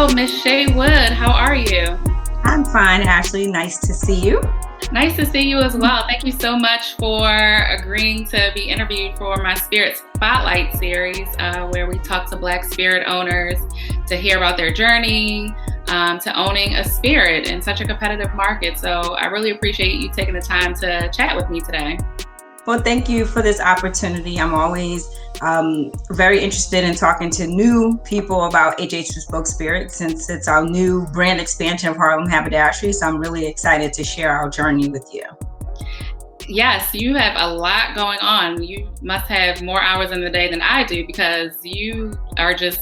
Hello, Miss Shay Wood. How are you? I'm fine, Ashley. Nice to see you. Nice to see you as well. Thank you so much for agreeing to be interviewed for my Spirit Spotlight series, where we talk to Black spirit owners to hear about their journey to owning a spirit in such a competitive market. So I really appreciate you taking the time to chat with me today. Well, thank you for this opportunity. I'm always very interested in talking to new people about Bespoke Spirits, since it's our new brand expansion of Harlem Haberdashery. So I'm really excited to share our journey with you. Yes, you have a lot going on. You must have more hours in the day than I do, because you are just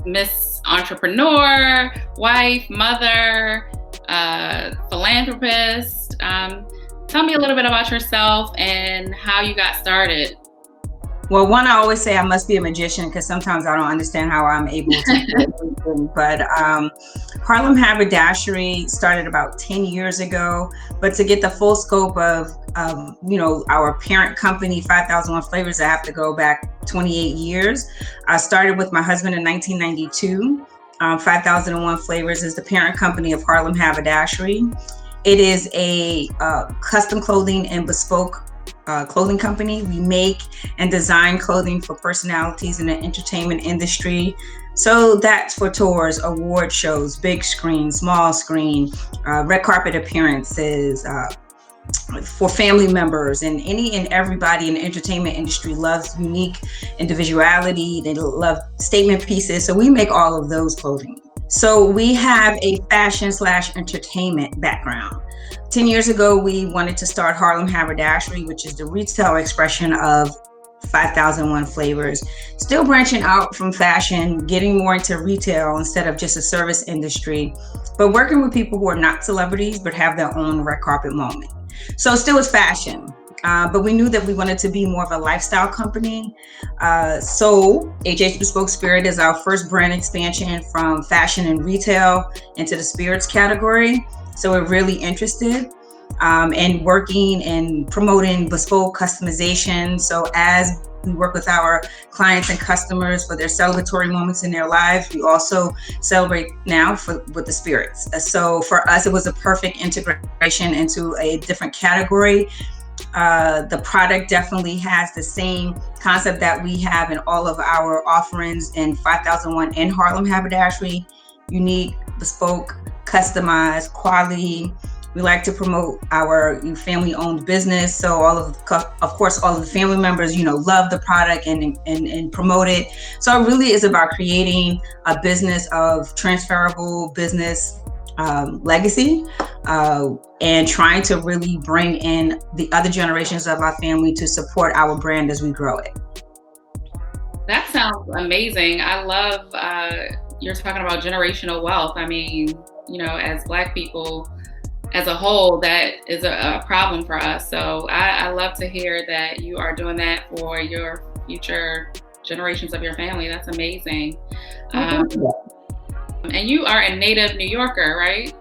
Miss Entrepreneur, wife, mother, philanthropist. Tell me a little bit about yourself and how you got started. Well, one, I always say I must be a magician, because sometimes I don't understand how I'm able to do everything. But Harlem Haberdashery started about 10 years ago. But to get the full scope of our parent company, 5001 Flavors, I have to go back 28 years. I started with my husband in 1992. 5001 Flavors is the parent company of Harlem Haberdashery. It is a custom clothing and bespoke clothing company. We make and design clothing for personalities in the entertainment industry. So that's for tours, award shows, big screen, small screen, red carpet appearances, for family members, and any and everybody in the entertainment industry loves unique individuality. They love statement pieces. So we make all of those clothing. So we have a fashion/entertainment background. 10 years ago, we wanted to start Harlem Haberdashery, which is the retail expression of 5001 Flavors, still branching out from fashion, getting more into retail instead of just a service industry, but working with people who are not celebrities, but have their own red carpet moment. So still is fashion. But we knew that we wanted to be more of a lifestyle company. So HH Bespoke Spirit is our first brand expansion from fashion and retail into the spirits category. So we're really interested in working and promoting bespoke customization. So as we work with our clients and customers for their celebratory moments in their lives, we also celebrate now with the spirits. So for us, it was a perfect integration into a different category. The product definitely has the same concept that we have in all of our offerings in 5001 and Harlem Haberdashery: unique, bespoke, customized, quality. We like to promote our family-owned business. So of course, all of the family members, love the product and promote it. So it really is about creating a business of transferable business legacy, and trying to really bring in the other generations of our family to support our brand as we grow it. That sounds amazing. I love you're talking about generational wealth. I mean, as Black people as a whole, that is a problem for us. So I love to hear that you are doing that for your future generations of your family. That's amazing. And you are a native New Yorker, right?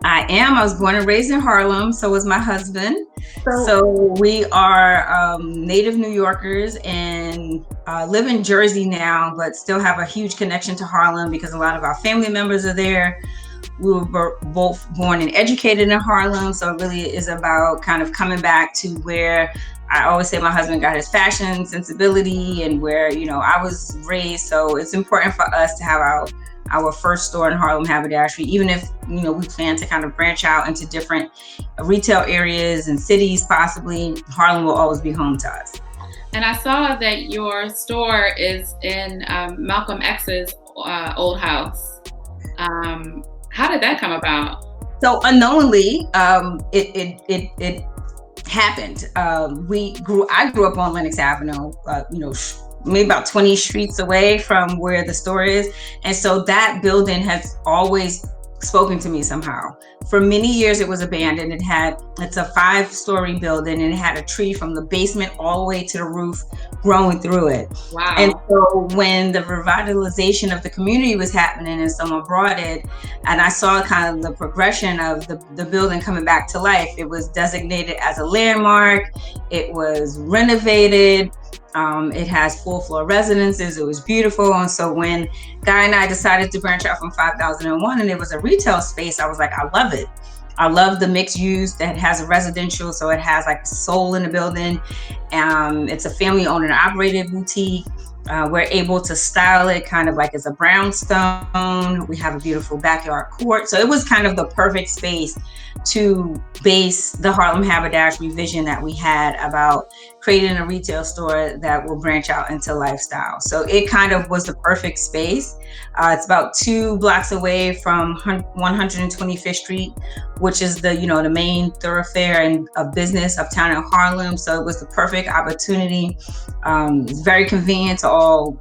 I am. I was born and raised in Harlem. So was my husband. So we are native New Yorkers, and live in Jersey now, but still have a huge connection to Harlem because a lot of our family members are there. We were both born and educated in Harlem. So it really is about kind of coming back to where I always say my husband got his fashion sensibility and where, I was raised. So it's important for us to have our first store in Harlem Haberdashery, even if, we plan to kind of branch out into different retail areas and cities, possibly. Harlem will always be home to us. And I saw that your store is in Malcolm X's old house. How did that come about? So unknowingly, it happened. I grew up on Lenox Avenue, maybe about 20 streets away from where the store is. And so that building has always spoken to me somehow. For many years, it was abandoned. It's a 5-story building, and it had a tree from the basement all the way to the roof growing through it. Wow. And so when the revitalization of the community was happening and someone brought it, and I saw kind of the progression of the building coming back to life, it was designated as a landmark. It was renovated. It has full floor residences. It was beautiful. And so when Guy and I decided to branch out from 5001 and it was a retail space, I was like, I love it. I love the mixed use that has a residential. So it has like soul in the building. It's a family owned and operated boutique. We're able to style it kind of like as a brownstone. We have a beautiful backyard court. So it was kind of the perfect space to base the Harlem Haberdashery vision that we had about creating a retail store that will branch out into lifestyle. So it kind of was the perfect space. It's about 2 blocks away from 125th Street, which is the main thoroughfare and of business uptown in Harlem. So it was the perfect opportunity. It's very convenient to all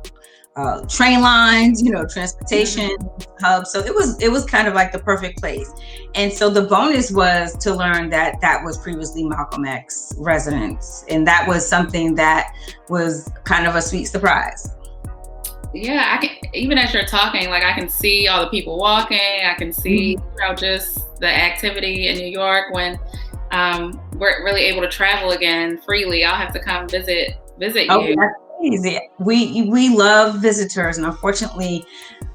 train lines, transportation hubs. So it was kind of like the perfect place. And so the bonus was to learn that that was previously Malcolm X residence. And that was something that was kind of a sweet surprise. Yeah, I can, even as you're talking, like I can see all the people walking. I can see just the activity in New York when we're really able to travel again freely. I'll have to come visit you. That's easy. We love visitors, and unfortunately,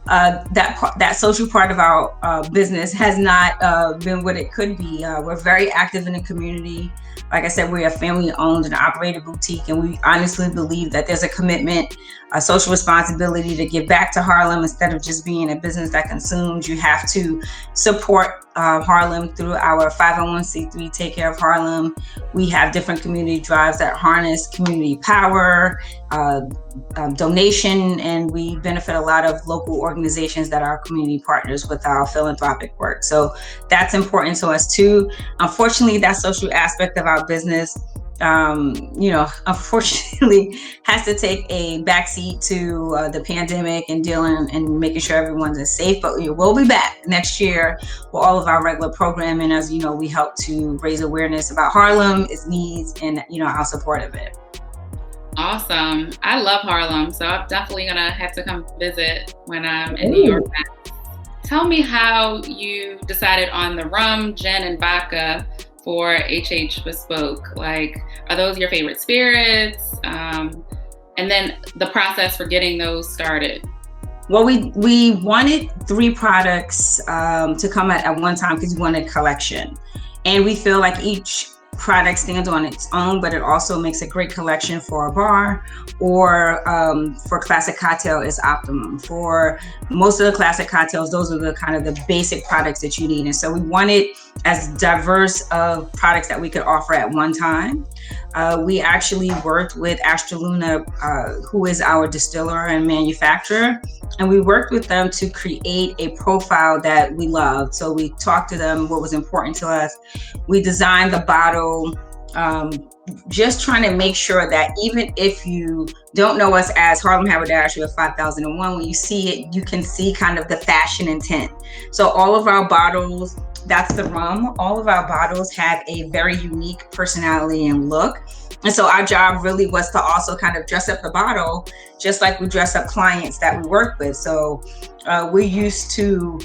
that social part of our business has not been what it could be. We're very active in the community. Like I said, we're a family-owned and operated boutique, and we honestly believe that there's a commitment, a social responsibility to give back to Harlem instead of just being a business that consumes. You have to support Harlem through our 501c3 Take Care of Harlem. We have different community drives that harness community power, donation, and we benefit a lot of local organizations that are community partners with our philanthropic work. So that's important to us too. Unfortunately, that social aspect of our business, unfortunately has to take a backseat to the pandemic and dealing and making sure everyone's safe. But we'll be back next year with all of our regular programming. As you know, we help to raise awareness about Harlem, its needs, and our support of it. Awesome. I love Harlem, so I'm definitely gonna have to come visit when I'm in New York next. Tell me how you decided on the rum, gin, and vodka for HH Bespoke. Like, are those your favorite spirits? And then the process for getting those started. Well, we wanted 3 products to come at one time because we wanted a collection. And we feel like each product stands on its own, but it also makes a great collection for a bar, or for classic cocktail is optimum. For most of the classic cocktails, those are the kind of the basic products that you need. And so we wanted as diverse of products that we could offer at one time. We actually worked with Astra Luna, who is our distiller and manufacturer, and we worked with them to create a profile that we loved. So we talked to them what was important to us. We designed the bottle, just trying to make sure that even if you don't know us as Harlem Haberdashery of 5001, when you see it, you can see kind of the fashion intent. So all of our bottles, that's the rum, all of our bottles have a very unique personality and look. And so our job really was to also kind of dress up the bottle just like we dress up clients that we work with. So we're used to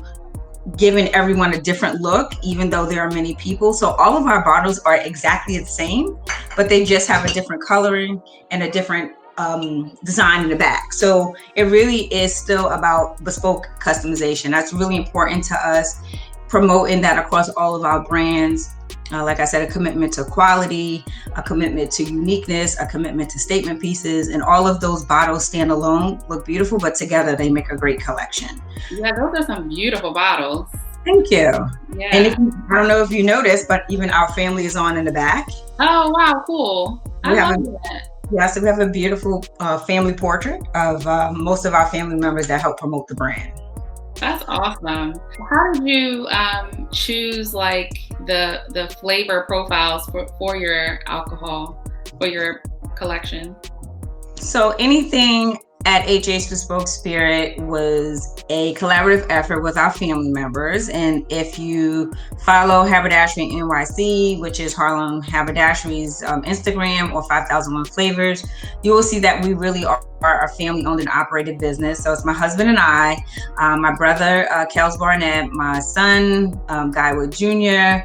giving everyone a different look, even though there are many people. So all of our bottles are exactly the same, but they just have a different coloring and a different design in the back. So it really is still about bespoke customization. That's really important to us, promoting that across all of our brands. Like I said, a commitment to quality, a commitment to uniqueness, a commitment to statement pieces, and all of those bottles stand alone, look beautiful, but together they make a great collection. Yeah, those are some beautiful bottles. Thank you. Yeah. And I don't know if you noticed, but even our family is on in the back. Oh, wow, cool. I love that. Yeah, so we have a beautiful family portrait of most of our family members that help promote the brand. That's awesome. How did you choose like the flavor profiles for your alcohol, for your collection? So anything at HH Bespoke Spirit was a collaborative effort with our family members. And if you follow Haberdashery NYC, which is Harlem Haberdashery's Instagram, or 5001 Flavors, you will see that we really are a family-owned and operated business. So it's my husband and I, my brother, Kels Barnett, my son, Guy Wood Jr.,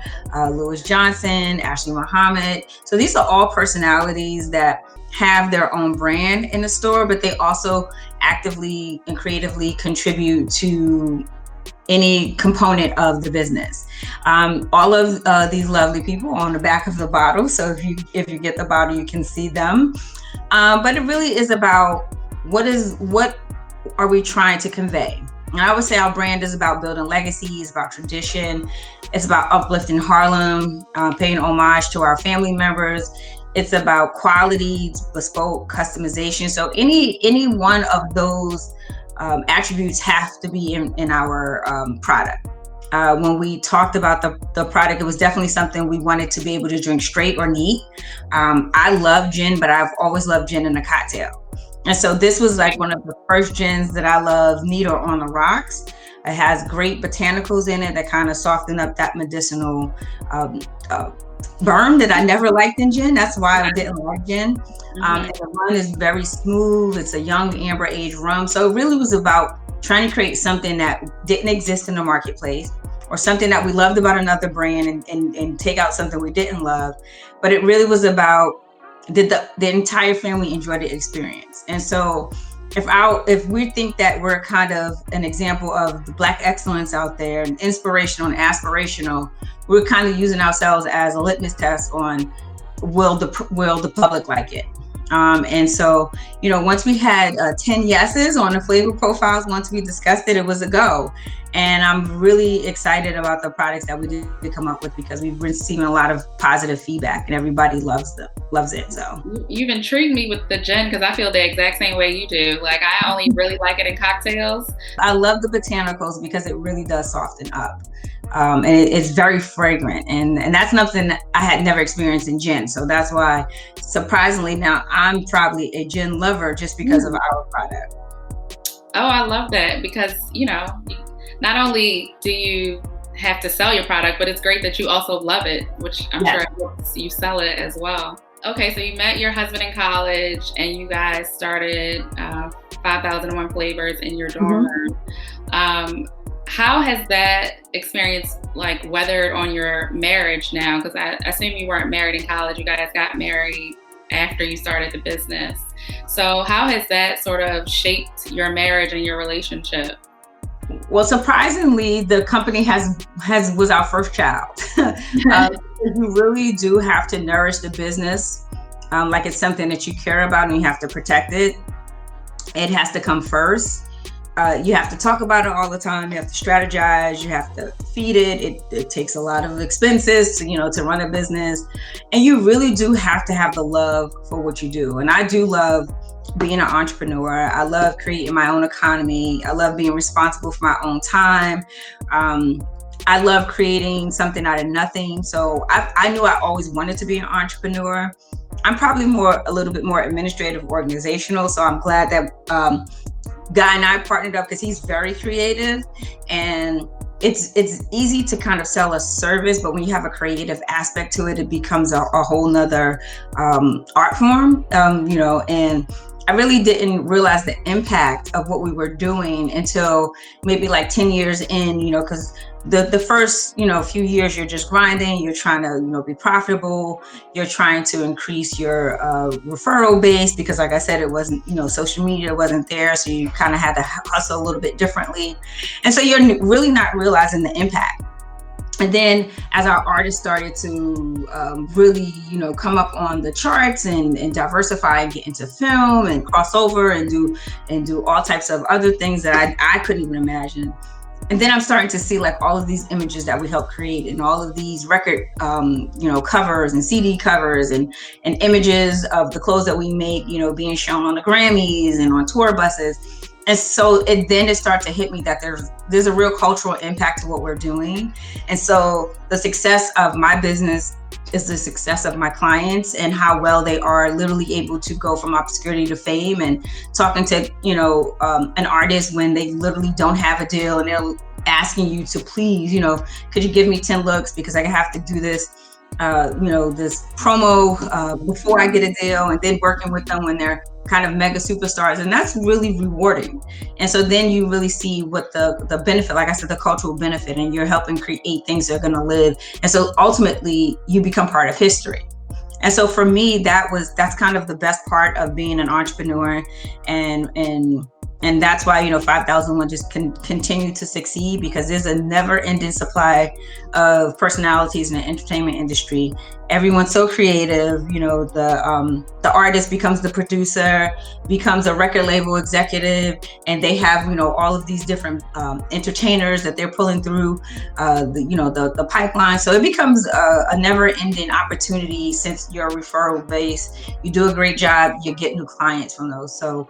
Louis Johnson, Ashley Muhammad. So these are all personalities that have their own brand in the store, but they also actively and creatively contribute to any component of the business. All of these lovely people on the back of the bottle. So if you get the bottle, you can see them. But it really is about what are we trying to convey? And I would say our brand is about building legacy, it's about tradition, it's about uplifting Harlem, paying homage to our family members. It's about quality, bespoke, customization. So any one of those attributes have to be in our product. When we talked about the product, it was definitely something we wanted to be able to drink straight or neat. I love gin, but I've always loved gin in a cocktail. And so this was like one of the first gins that I love, neat or on the rocks. It has great botanicals in it that kind of soften up that medicinal burn that I never liked in gin. That's why I didn't like gin. And the run is very smooth. It's a young amber age rum. So it really was about trying to create something that didn't exist in the marketplace, or something that we loved about another brand, and take out something we didn't love. But it really was about, did the entire family enjoy the experience? And so if we think that we're kind of an example of the Black excellence out there, and inspirational and aspirational, we're kind of using ourselves as a litmus test on, will the public like it? And so, once we had 10 yeses on the flavor profiles, once we discussed it, it was a go. And I'm really excited about the products that we did come up with, because we've receiving a lot of positive feedback and everybody loves it. So you've intrigued me with the gin, because I feel the exact same way you do. Like, I only really like it in cocktails. I love the botanicals because it really does soften up. And it's very fragrant, and that's something that I had never experienced in gin. So that's why, surprisingly, now I'm probably a gin lover just because of our product. Oh, I love that, because, not only do you have to sell your product, but it's great that you also love it, which I'm sure you sell it as well. Okay, so you met your husband in college and you guys started 5001 Flavors in your dorm room. How has that experience weathered on your marriage now? Because I assume you weren't married in college. You guys got married after you started the business. So how has that sort of shaped your marriage and your relationship? Well, surprisingly, the company was our first child. You really do have to nourish the business like it's something that you care about, and you have to protect it. It has to come first. You have to talk about it all the time. You have to strategize. You have to feed it. It takes a lot of expenses to run a business, and you really do have to have the love for what you do. And I do love being an entrepreneur. I love creating my own economy. I love being responsible for my own time. I love creating something out of nothing. So I knew I always wanted to be an entrepreneur. I'm probably a little bit more administrative, organizational. So I'm glad that Guy and I partnered up, because he's very creative, and it's easy to kind of sell a service, but when you have a creative aspect to it, it becomes a whole nother art form, and I really didn't realize the impact of what we were doing until maybe 10 years in, because the first, few years you're just grinding, you're trying to, be profitable, you're trying to increase your referral base, because like I said, it wasn't, social media wasn't there. So you kind of had to hustle a little bit differently. And so you're really not realizing the impact. And then as our artists started to really, come up on the charts and diversify and get into film and cross over and do all types of other things that I couldn't even imagine. And then I'm starting to see all of these images that we helped create, and all of these record, covers and CD covers and images of the clothes that we make, being shown on the Grammys and on tour buses. And so it started to hit me that there's a real cultural impact to what we're doing. And so the success of my business is the success of my clients, and how well they are literally able to go from obscurity to fame, and talking to, an artist when they literally don't have a deal, and they're asking you to please, could you give me 10 looks because I have to do this, this promo before I get a deal, and then working with them when they're kind of mega superstars. And that's really rewarding. And so then you really see what the benefit, like I said, the cultural benefit, and you're helping create things that are going to live. And so ultimately you become part of history. And so for me, that's kind of the best part of being an entrepreneur, and that's why 5001 just can continue to succeed, because there's a never-ending supply of personalities in the entertainment industry. Everyone's so creative. The artist becomes the producer, becomes a record label executive, and they have all of these different entertainers that they're pulling through the pipeline. So it becomes a never-ending opportunity. Since you're a referral base, you do a great job, you get new clients from those. So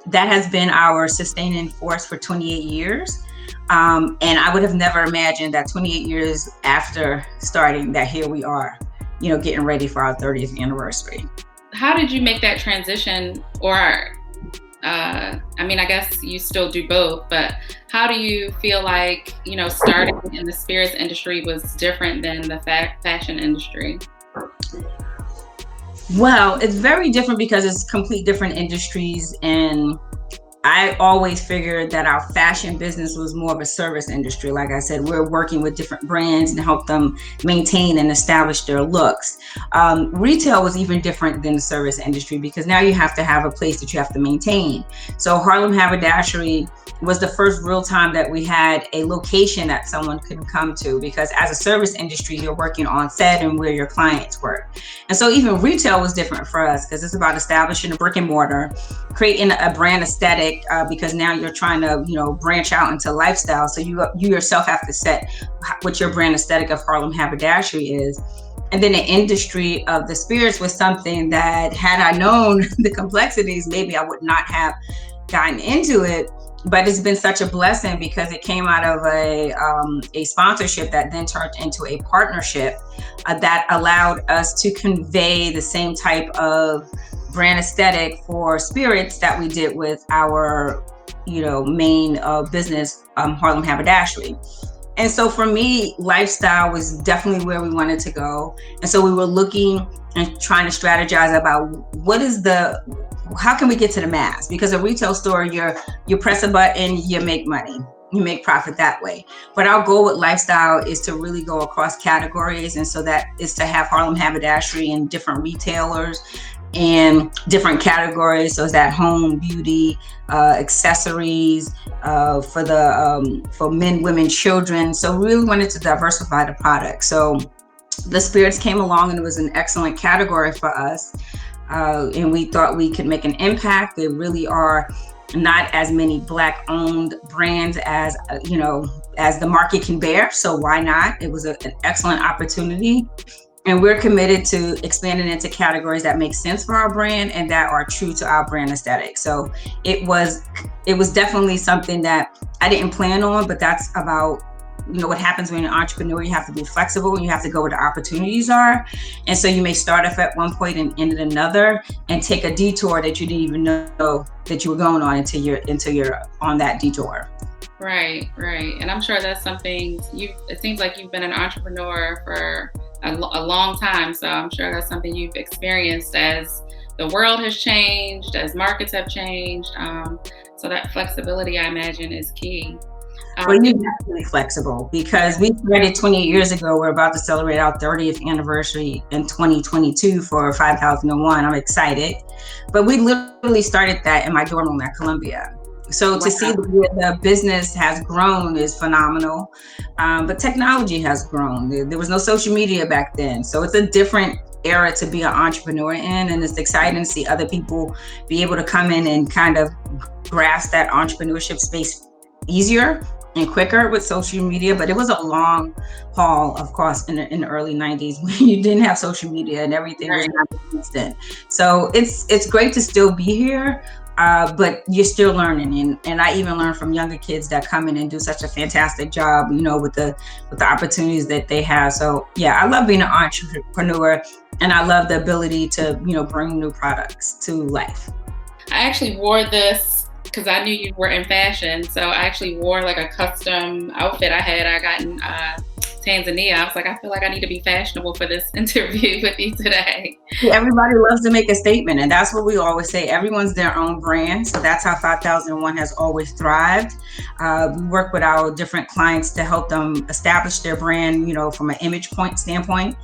that has been our sustaining force for 28 years. And I would have never imagined that 28 years after starting, that here we are, getting ready for our 30th anniversary. How did you make that transition? Or, I guess you still do both, but how do you feel like, starting in the spirits industry was different than the fashion industry? Well, it's very different because it's complete different industries. And I always figured that our fashion business was more of a service industry. Like I said, we're working with different brands and help them maintain and establish their looks. Retail was even different than the service industry, because now you have to have a place that you have to maintain. So Harlem Haberdashery was the first real time that we had a location that someone could come to, because as a service industry, you're working on set and where your clients work. And so even retail was different for us, because it's about establishing a brick and mortar, creating a brand aesthetic, because now you're trying to, branch out into lifestyle. So you yourself have to set what your brand aesthetic of Harlem Haberdashery is. And then the industry of the spirits was something that, had I known the complexities, maybe I would not have gotten into it. But it's been such a blessing, because it came out of a sponsorship that then turned into a partnership that allowed us to convey the same type of brand aesthetic for spirits that we did with our main business, Harlem Haberdashery. And so for me, lifestyle was definitely where we wanted to go. And so we were looking and trying to strategize about how can we get to the mass? Because a retail store, you press a button, you make money, you make profit that way. But our goal with lifestyle is to really go across categories. And so that is to have Harlem Haberdashery in different retailers and different categories. So is that home, beauty, accessories, for men, women, children. So we really wanted to diversify the product. So the spirits came along, and it was an excellent category for us. And we thought we could make an impact. There really are not as many Black-owned brands as the market can bear. So why not? It was an excellent opportunity. And we're committed to expanding into categories that make sense for our brand and that are true to our brand aesthetic. So it was definitely something that I didn't plan on, but that's about what happens when you're an entrepreneur. You have to be flexible, and you have to go where the opportunities are. And so you may start off at one point and end at another, and take a detour that you didn't even know that you were going on until you're on that detour. Right. And I'm sure that's something it seems like you've been an entrepreneur for a long time. So I'm sure that's something you've experienced as the world has changed, as markets have changed. So that flexibility, I imagine, is key. Well, you're definitely flexible, because we started 28 years ago. We're about to celebrate our 30th anniversary in 2022 for 5001. I'm excited. But we literally started that in my dorm room at Columbia. So to see the business has grown is phenomenal. But technology has grown. There was no social media back then. So it's a different era to be an entrepreneur in. And it's exciting to see other people be able to come in and kind of grasp that entrepreneurship space easier and quicker with social media. But it was a long haul, of course, in the early 90s, when you didn't have social media and everything was not instant. So it's great to still be here. But you're still learning, and I even learn from younger kids that come in and do such a fantastic job, with the opportunities that they have. So yeah, I love being an entrepreneur, and I love the ability to bring new products to life. I actually wore this because I knew you were in fashion, so I actually wore like a custom outfit I got in Tanzania. I was like, I feel like I need to be fashionable for this interview with you today. Everybody loves to make a statement, and that's what we always say. Everyone's their own brand, so that's how 5001 has always thrived. We work with our different clients to help them establish their brand, from an image point standpoint,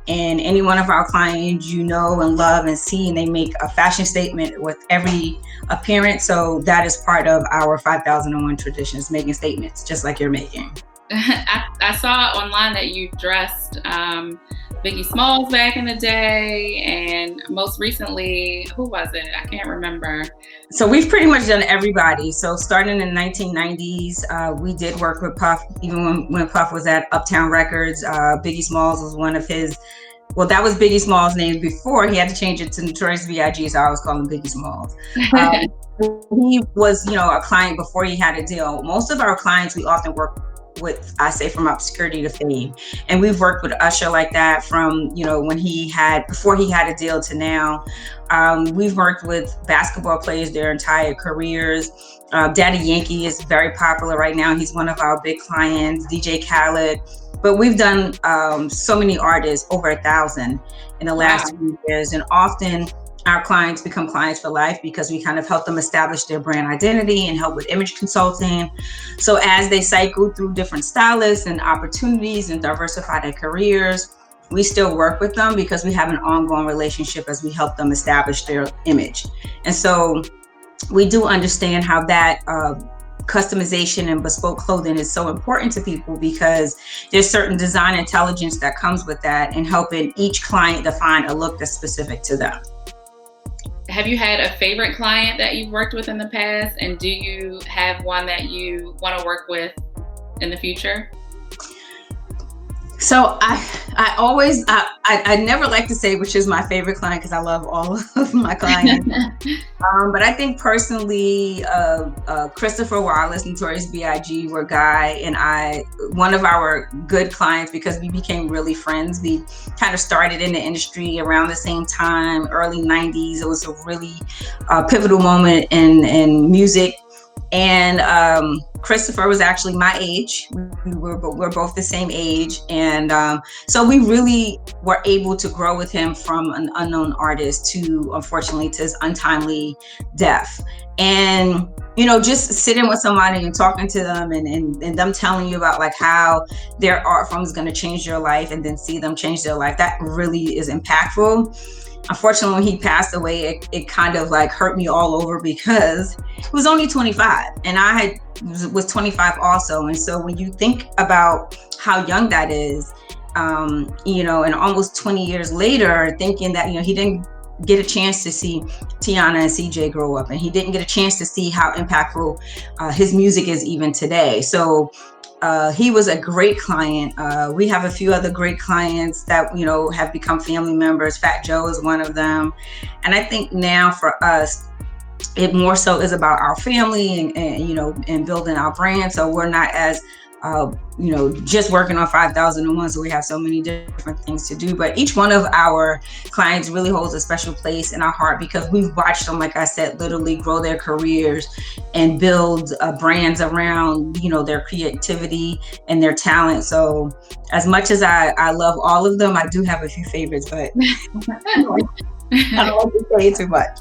And any one of our clients, you know, and love and see, and they make a fashion statement with every appearance. So that is part of our 5001 traditions, making statements just like you're making. I saw online that you dressed Biggie Smalls back in the day, and most recently, who was it? I can't remember. So we've pretty much done everybody. So starting in the 1990s, we did work with Puff, even when Puff was at Uptown Records. Biggie Smalls was one of his, well, that was Biggie Smalls' name before. He had to change it to Notorious B.I.G, so I always call him Biggie Smalls. He was, you know, a client before he had a deal. Most of our clients, we often work with, I say, from obscurity to fame. And we've worked with Usher like that from, you know, before he had a deal to now. We've worked with basketball players their entire careers. Daddy Yankee is very popular right now. He's one of our big clients, DJ Khaled. But we've done so many artists, over 1,000 in the last few years. And often our clients become clients for life because we kind of help them establish their brand identity and help with image consulting. So as they cycle through different stylists and opportunities and diversify their careers, we still work with them because we have an ongoing relationship as we help them establish their image. And so we do understand how that customization and bespoke clothing is so important to people because there's certain design intelligence that comes with that and helping each client define a look that's specific to them. Have you had a favorite client that you've worked with in the past? And do you have one that you want to work with in the future? So I never like to say which is my favorite client because I love all of my clients. But I think personally, Christopher Wallace, Notorious B.I.G, were Guy and I, one of our good clients because we became really friends. We kind of started in the industry around the same time, early 90s. It was a really pivotal moment in music. And Christopher was actually my age. We're both the same age. And so we really were able to grow with him from an unknown artist to, unfortunately, to his untimely death. And, you know, just sitting with somebody and talking to them and them telling you about like how their art form is going to change your life and then see them change their life, that really is impactful. Unfortunately, when he passed away, it kind of like hurt me all over because he was only 25 and I was 25 also. And so when you think about how young that is, you know, and almost 20 years later, thinking that, you know, he didn't get a chance to see Tiana and CJ grow up and he didn't get a chance to see how impactful his music is even today. So he was a great client. We have a few other great clients that, you know, have become family members. Fat Joe is one of them. And I think now for us, it more so is about our family and you know, and building our brand. So we're not as, you know, just working on 5001. So we have so many different things to do. But each one of our clients really holds a special place in our heart because we've watched them, like I said, literally grow their careers and build brands around, you know, their creativity and their talent. So as much as I love all of them, I do have a few favorites, but I don't like to say too much.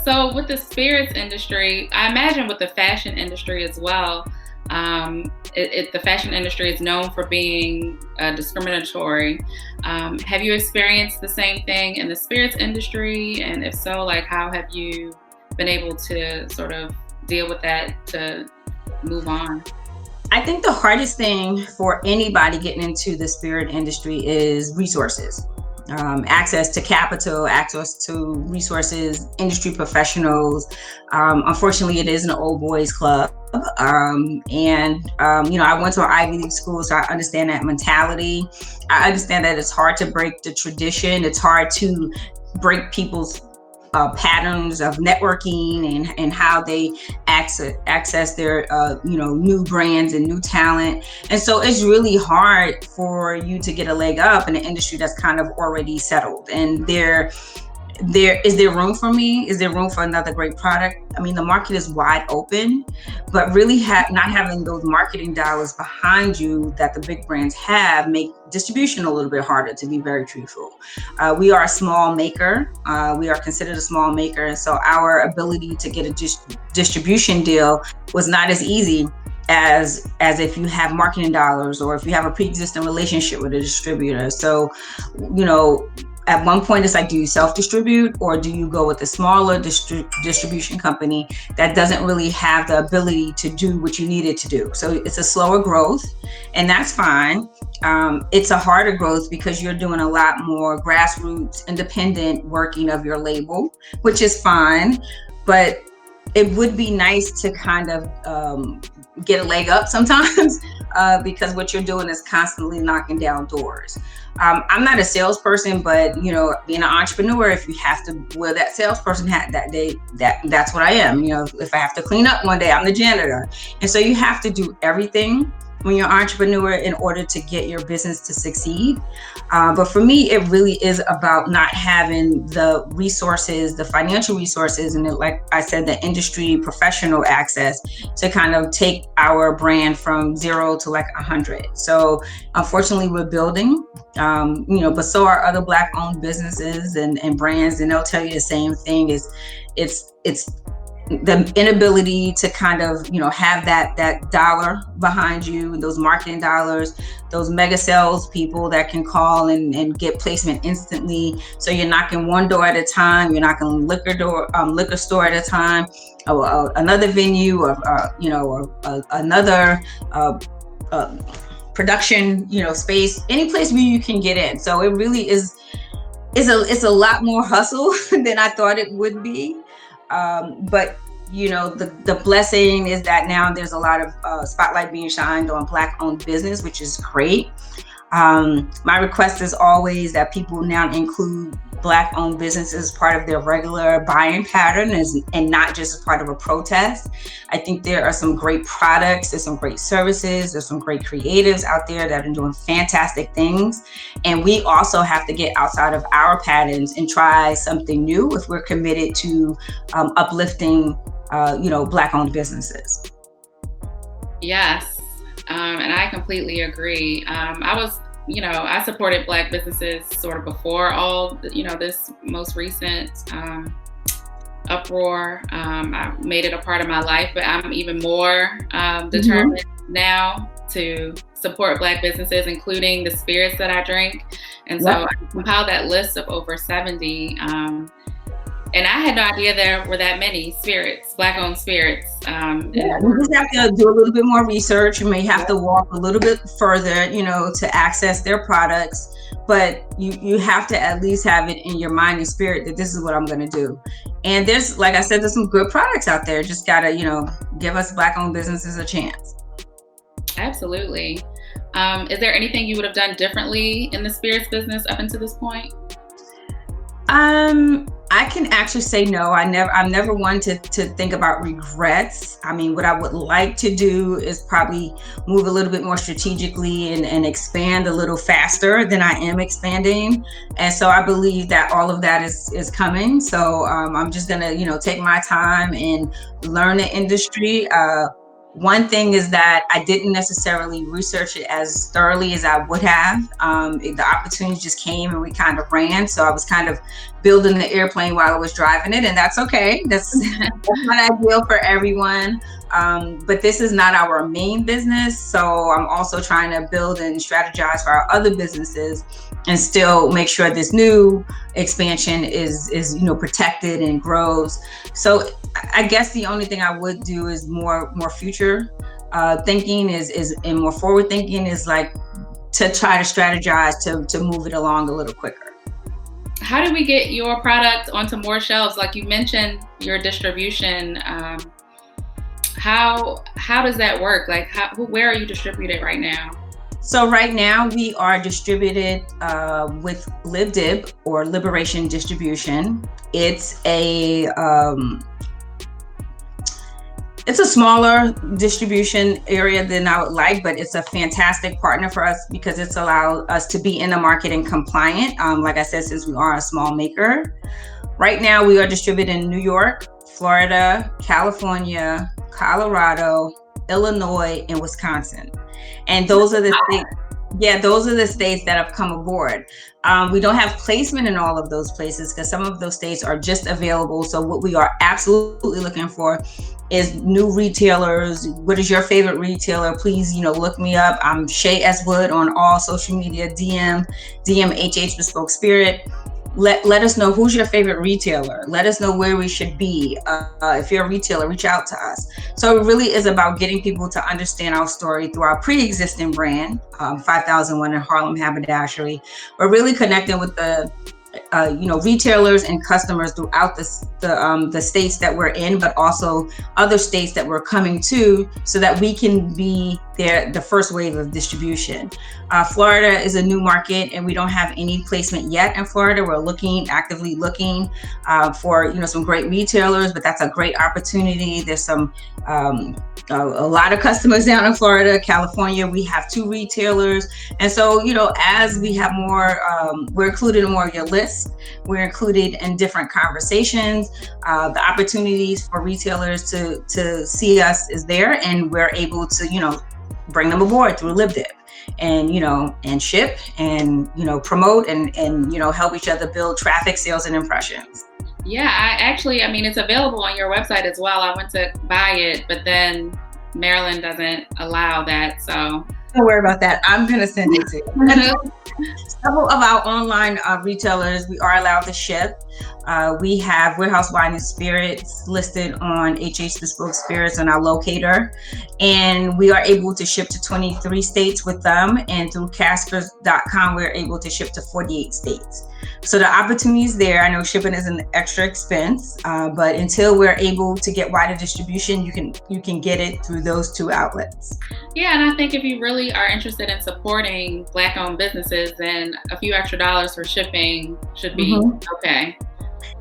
So with the spirits industry, I imagine with the fashion industry as well, the fashion industry is known for being discriminatory. Have you experienced the same thing in the spirits industry? And if so, like how have you been able to sort of deal with that to move on? I think the hardest thing for anybody getting into the spirit industry is resources. Access to capital, access to resources, industry professionals. Unfortunately, it is an old boys club. And, you know, I went to an Ivy League school, so I understand that mentality. I understand that it's hard to break the tradition. It's hard to break people's patterns of networking and how they access their you know, new brands and new talent. And so it's really hard for you to get a leg up in an industry that's kind of already settled. And is there room for me? Is there room for another great product? I mean, the market is wide open, but really not having those marketing dollars behind you that the big brands have make distribution a little bit harder, to be very truthful. We are a small maker. We are considered a small maker. And so our ability to get a distribution deal was not as easy as if you have marketing dollars or if you have a pre-existing relationship with a distributor. So, you know, at one point it's like, do you self-distribute or do you go with a smaller distribution company that doesn't really have the ability to do what you need it to do? So it's a slower growth, and that's fine. It's a harder growth because you're doing a lot more grassroots, independent working of your label, which is fine. But it would be nice to kind of get a leg up sometimes because what you're doing is constantly knocking down doors. I'm not a salesperson, but you know, being an entrepreneur, if you have to wear that salesperson hat that day, that's what I am. You know, if I have to clean up one day, I'm the janitor. And so you have to do everything when you're an entrepreneur in order to get your business to succeed. But for me, it really is about not having the resources, the financial resources, and like I said, the industry professional access to kind of take our brand from 0 to like 100. So unfortunately, we're building, you know, but so are other Black-owned businesses and brands, and they'll tell you the same thing. It's the inability to kind of, you know, have that dollar behind you, those marketing dollars, those mega sales people that can call and get placement instantly. So you're knocking one door at a time, you're knocking liquor store at a time, or another venue, or you know, or another production, you know, space, any place where you can get in. So it really is it's a lot more hustle than I thought it would be. But you know, the blessing is that now there's a lot of spotlight being shined on Black-owned business, which is great. My request is always that people now include Black-owned businesses as part of their regular buying pattern and not just as part of a protest. I think there are some great products, there's some great services, there's some great creatives out there that are doing fantastic things. And we also have to get outside of our patterns and try something new if we're committed to uplifting, you know, Black-owned businesses. Yes, and I completely agree. I supported Black businesses sort of before all, you know, this most recent uproar. I made it a part of my life, but I'm even more determined now to support Black businesses, including the spirits that I drink. And so I compiled that list of over 70. And I had no idea there were that many spirits, Black-owned spirits. Yeah, we just have to do a little bit more research. You may have to walk a little bit further, you know, to access their products. But you have to at least have it in your mind and spirit that this is what I'm going to do. And there's, like I said, there's some good products out there. Just got to, you know, give us Black-owned businesses a chance. Absolutely. Is there anything you would have done differently in the spirits business up until this point? I can actually say no. I'm never one to think about regrets. I mean, what I would like to do is probably move a little bit more strategically and expand a little faster than I am expanding. And so I believe that all of that is coming. So I'm just gonna, you know, take my time and learn the industry. One thing is that I didn't necessarily research it as thoroughly as I would have. The opportunity just came and we kind of ran. So I was kind of building the airplane while I was driving it, and that's okay. That's not ideal for everyone. But this is not our main business. So I'm also trying to build and strategize for our other businesses and still make sure this new expansion is you know, protected and grows. So I guess the only thing I would do is more future thinking is and more forward thinking is like to try to strategize to move it along a little quicker. How do we get your product onto more shelves? Like you mentioned, your distribution. How does that work? Like where are you distributed right now? So right now we are distributed with LibDib, or Liberation Distribution. It's a smaller distribution area than I would like, but it's a fantastic partner for us because it's allowed us to be in the market and compliant. Like I said, since we are a small maker. Right now we are distributed in New York, Florida, California, Colorado, Illinois, and Wisconsin. And those are the states. Yeah, those are the states that have come aboard. We don't have placement in all of those places because some of those states are just available. So what we are absolutely looking for is new retailers. What is your favorite retailer? Please, look me up. I'm Shay Wood on all social media. DM HH Bespoke Spirit. Let us know who's your favorite retailer. Let us know where we should be. If you're a retailer, reach out to us. So it really is about getting people to understand our story through our pre-existing brand, 5001 in Harlem Haberdashery. We're really connecting with the retailers and customers throughout the states that we're in, but also other states that we're coming to, so that we can be the first wave of distribution. Florida is a new market, and we don't have any placement yet in Florida. We're actively looking for some great retailers, but that's a great opportunity. There's some a lot of customers down in Florida. California, we have 2 retailers, and so as we have more, we're included in more of your list. We're included in different conversations. The opportunities for retailers to see us is there, and we're able to bring them aboard through LibDip, and ship, and promote, and help each other build traffic, sales, and impressions. Yeah, I mean, it's available on your website as well. I went to buy it, but then Maryland doesn't allow that, so. Don't worry about that. I'm going to send it to you. Several of our online retailers, we are allowed to ship. We have Warehouse Wine and Spirits listed on HH Bespoke Spirits on our locator, and we are able to ship to 23 states with them, and through Caspers.com, we're able to ship to 48 states. So the opportunity is there. I know shipping is an extra expense, but until we're able to get wider distribution, you can get it through those 2 outlets. Yeah, and I think if you really are interested in supporting Black-owned businesses, then a few extra dollars for shipping should be okay.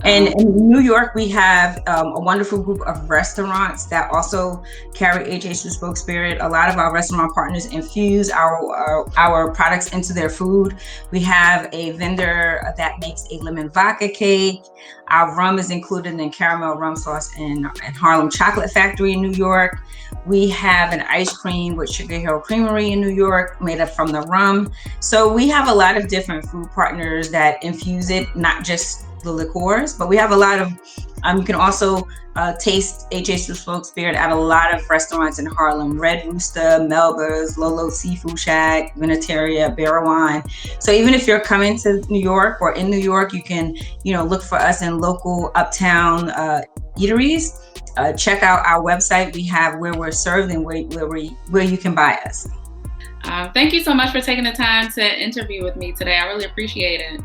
And in New York, we have a wonderful group of restaurants that also carry HH Bespoke Spirit. A lot of our restaurant partners infuse our products into their food. We have a vendor that makes a lemon vodka cake. Our rum is included in caramel rum sauce in Harlem Chocolate Factory in New York. We have an ice cream with Sugar Hill Creamery in New York, made up from the rum. So we have a lot of different food partners that infuse it, not just the liqueurs, but we have a lot of, you can also taste HH Bespoke Spirit at a lot of restaurants in Harlem: Red Rooster, Melba's, Lolo's Seafood Shack, Veneteria, Barrow. So even if you're coming to New York or in New York, you can, look for us in local uptown eateries. Check out our website. We have where we're served and where you can buy us. Thank you so much for taking the time to interview with me today. I really appreciate it.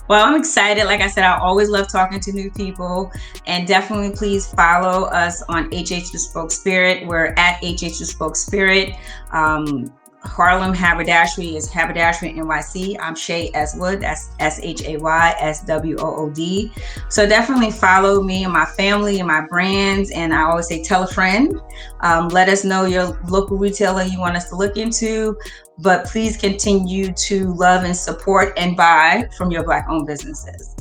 Well, I'm excited. Like I said, I always love talking to new people, and definitely please follow us on HH Bespoke Spirit. We're at HH Bespoke Spirit. Harlem Haberdashery is Haberdashery NYC. I'm Shay Wood. That's ShaysWood. So definitely follow me and my family and my brands. And I always say, tell a friend. Let us know your local retailer you want us to look into. But please continue to love and support and buy from your Black-owned businesses.